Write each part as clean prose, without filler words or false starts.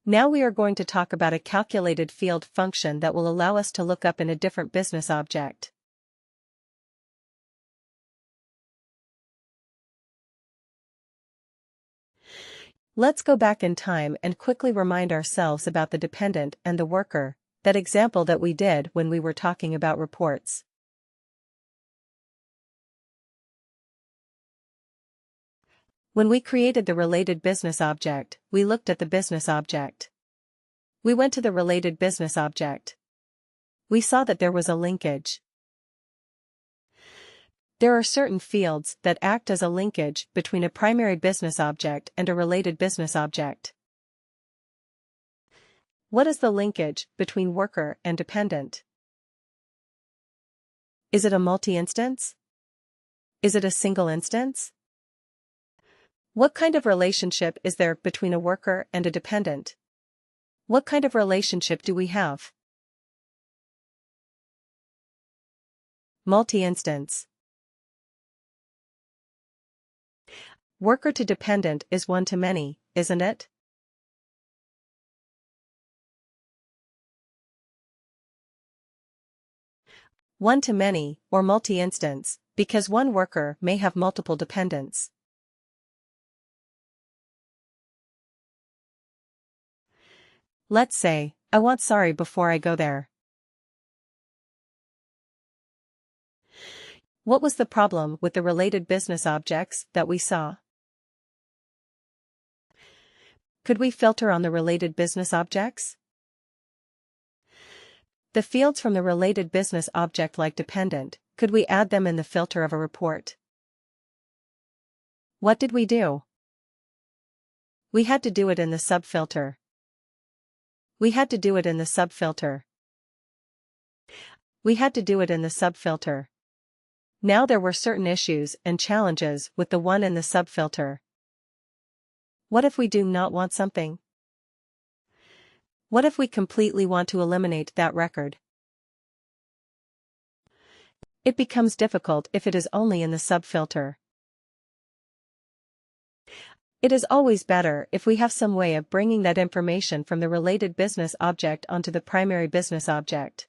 Now we are going to talk about a calculated field function that will allow us to look up in a different business object. Let's go back in time and quickly remind ourselves about the dependent and the worker, that example that we did when we were talking about reports. When we created the related business object, we looked at the business object. We went to the related business object. We saw that there was a linkage. There are certain fields that act as a linkage between a primary business object and a related business object. What is the linkage between worker and dependent? Is it a multi-instance? Is it a single instance? What kind of relationship is there between a worker and a dependent? What kind of relationship do we have? Multi-instance. Worker to dependent is one to many, isn't it? One to many, or multi-instance, because one worker may have multiple dependents. Let's say, I want sorry before I go there. What was the problem with the related business objects that we saw? Could we filter on the related business objects? The fields from the related business object like dependent, could we add them in the filter of a report? What did we do? We had to do it in the subfilter. We had to do it in the subfilter. We had to do it in the subfilter. Now there were certain issues and challenges with the one in the subfilter. What if we do not want something? What if we completely want to eliminate that record? It becomes difficult if it is only in the subfilter. It is always better if we have some way of bringing that information from the related business object onto the primary business object.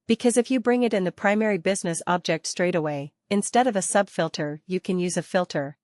Because if you bring it in the primary business object straight away, instead of a subfilter, you can use a filter.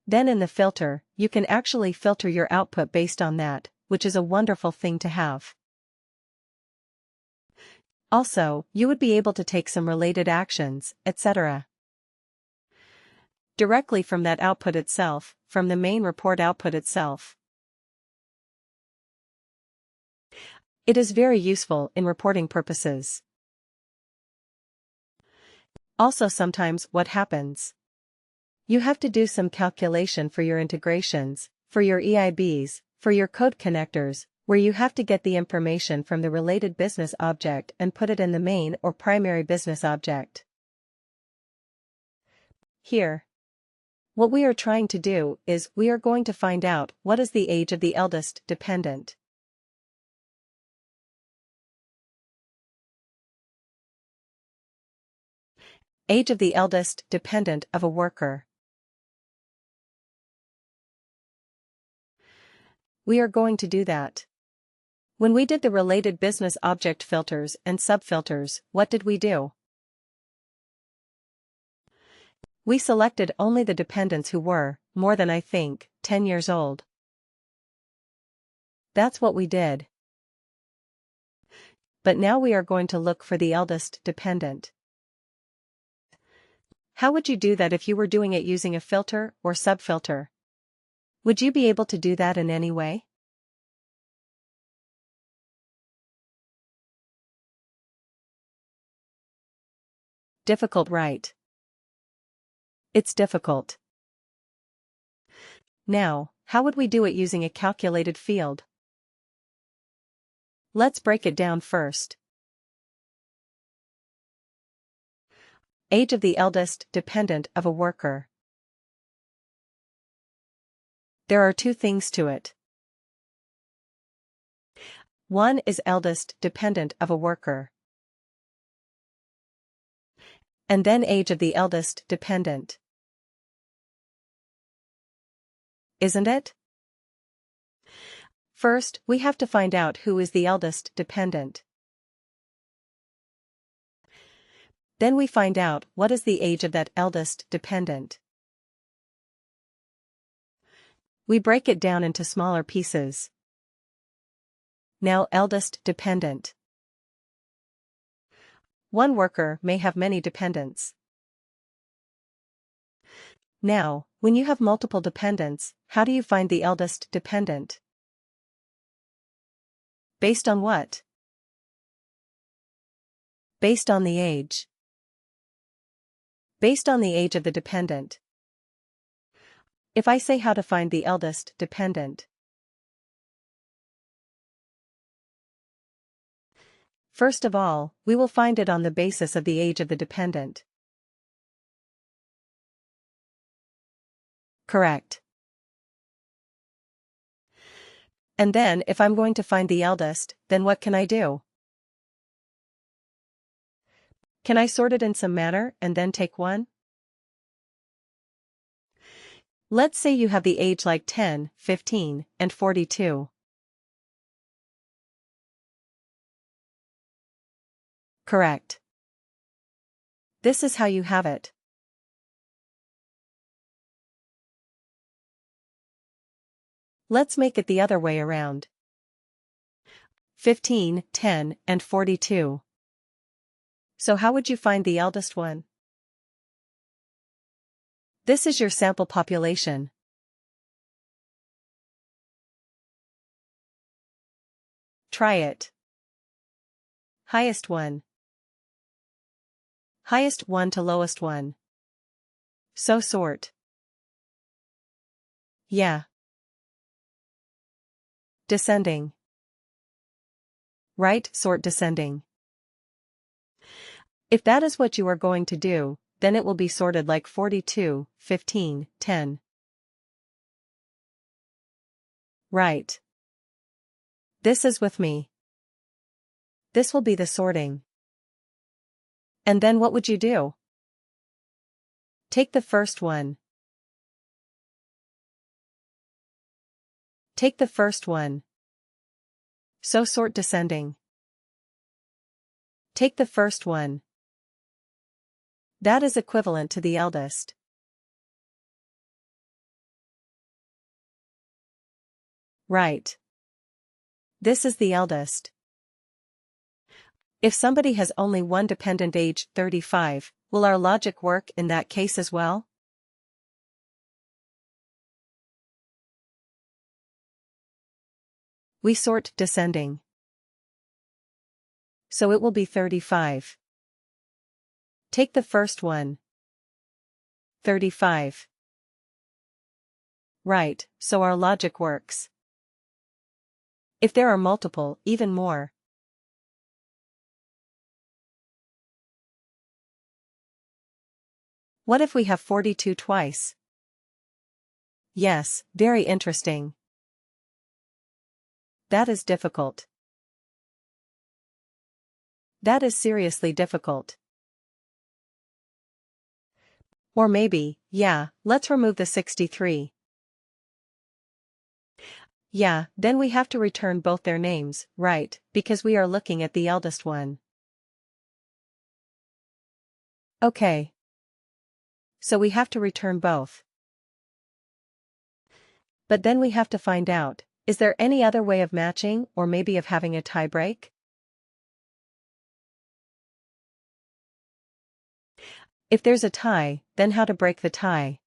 Then in the filter, you can actually filter your output based on that, which is a wonderful thing to have. Also, you would be able to take some related actions, etc. directly from that output itself, from the main report output itself. It is very useful in reporting purposes. Also sometimes what happens? You have to do some calculation for your integrations, for your EIBs, for your code connectors, where you have to get the information from the related business object and put it in the main or primary business object. Here, what we are trying to do is we are going to find out what is the age of the eldest dependent. Age of the eldest dependent of a worker. We are going to do that. When we did the related business object filters and subfilters, what did we do? We selected only the dependents who were, more than 10 years old. That's what we did. But now we are going to look for the eldest dependent. How would you do that if you were doing it using a filter or subfilter? Would you be able to do that in any way? Difficult, right? It's difficult. Now, how would we do it using a calculated field? Let's break it down first. Age of the eldest dependent of a worker. There are two things to it. 1 is eldest dependent of a worker. And then age of the eldest dependent. Isn't it? First, we have to find out who is the eldest dependent. Then we find out what is the age of that eldest dependent. We break it down into smaller pieces. Now, eldest dependent. One worker may have many dependents. Now, when you have multiple dependents, how do you find the eldest dependent? Based on what? Based on the age. Based on the age of the dependent. If I say how to find the eldest dependent. First of all, we will find it on the basis of the age of the dependent. Correct. And then if I'm going to find the eldest, then what can I do? Can I sort it in some manner and then take one? Let's say you have the age like 10, 15, and 42. Correct. This is how you have it. Let's make it the other way around. 15, 10, and 42. So how would you find the eldest one? This is your sample population. Try it. Highest one. Highest one to lowest one. So sort. Yeah. Descending. Right, sort descending. If that is what you are going to do, then it will be sorted like 42, 15, 10. Right. This is with me. This will be the sorting. And then what would you do? Take the first one. Take the first one. So sort descending. Take the first one. That is equivalent to the eldest. Right. This is the eldest. If somebody has only one dependent age 35, will our logic work in that case as well? We sort descending. So it will be 35. Take the first one. 35. Right, so our logic works. If there are multiple, even more. What if we have 42 twice? Yes, very interesting. That is difficult. That is seriously difficult. Or maybe, yeah, let's remove the 63. Yeah, then we have to return both their names, right, because we are looking at the eldest one. Okay. So we have to return both. But then we have to find out, is there any other way of matching or maybe of having a tie break? If there's a tie, then how to break the tie?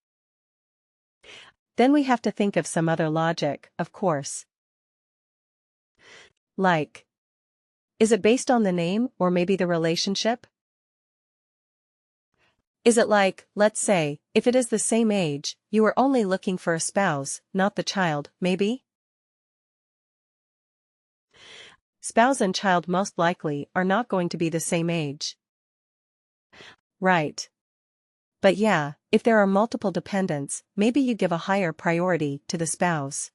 Then we have to think of some other logic, of course. Like, is it based on the name or maybe the relationship? Is it like, let's say, if it is the same age, you are only looking for a spouse, not the child, maybe? Spouse and child most likely are not going to be the same age. Right. But yeah, if there are multiple dependents, maybe you give a higher priority to the spouse.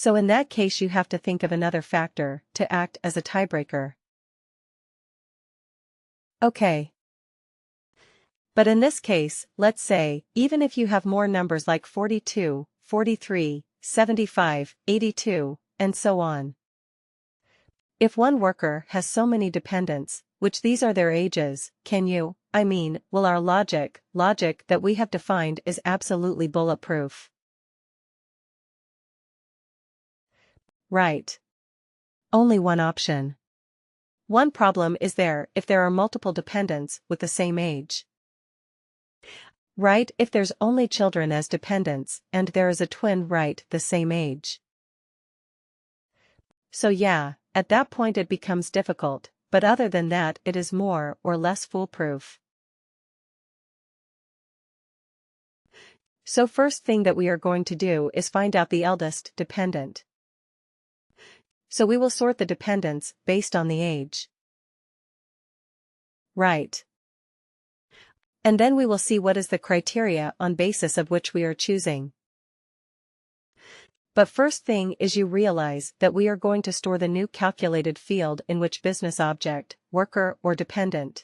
So in that case you have to think of another factor to act as a tiebreaker. Okay. But in this case, let's say, even if you have more numbers like 42, 43, 75, 82, and so on. If one worker has so many dependents, which these are their ages, will our logic that we have defined is absolutely bulletproof. Right. Only one option. One problem is if there are multiple dependents with the same age. Right, if there's only children as dependents, and there is a twin the same age. So yeah, at that point it becomes difficult, but other than that it is more or less foolproof. So first thing that we are going to do is find out the eldest dependent. So we will sort the dependents based on the age. Right. And then we will see what is the criteria on basis of which we are choosing. But first thing is you realize that we are going to store the new calculated field in which business object, worker or dependent.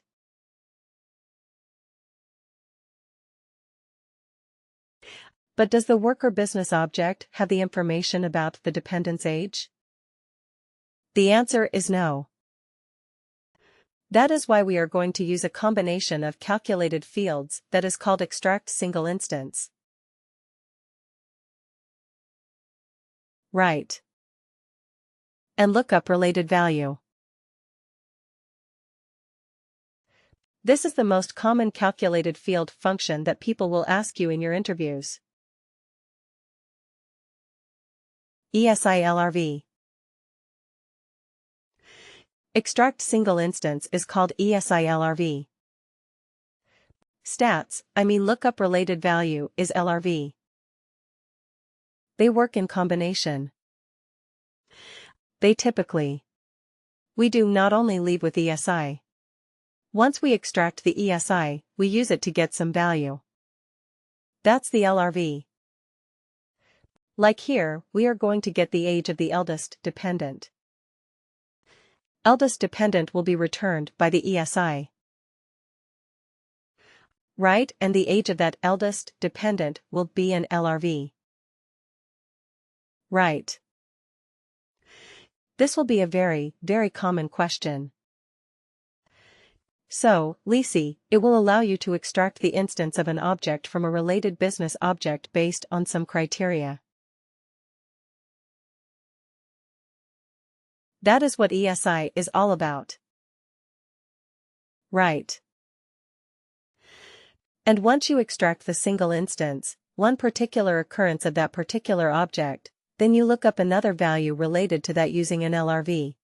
But does the worker business object have the information about the dependent's age? The answer is no. That is why we are going to use a combination of calculated fields that is called extract single instance. Right. And lookup related value. This is the most common calculated field function that people will ask you in your interviews. ESILRV. Extract single instance is called ESILRV. Lookup related value is LRV. They work in combination. They typically. We do not only leave with ESI. Once we extract the ESI, we use it to get some value. That's the LRV. Like here, we are going to get the age of the eldest dependent. Eldest dependent will be returned by the ESI. Right, and the age of that eldest dependent will be an LRV. Right. This will be a very, very common question. So, Lisi, it will allow you to extract the instance of an object from a related business object based on some criteria. That is what ESI is all about. Right. And once you extract the single instance, one particular occurrence of that particular object, then you look up another value related to that using an LRV.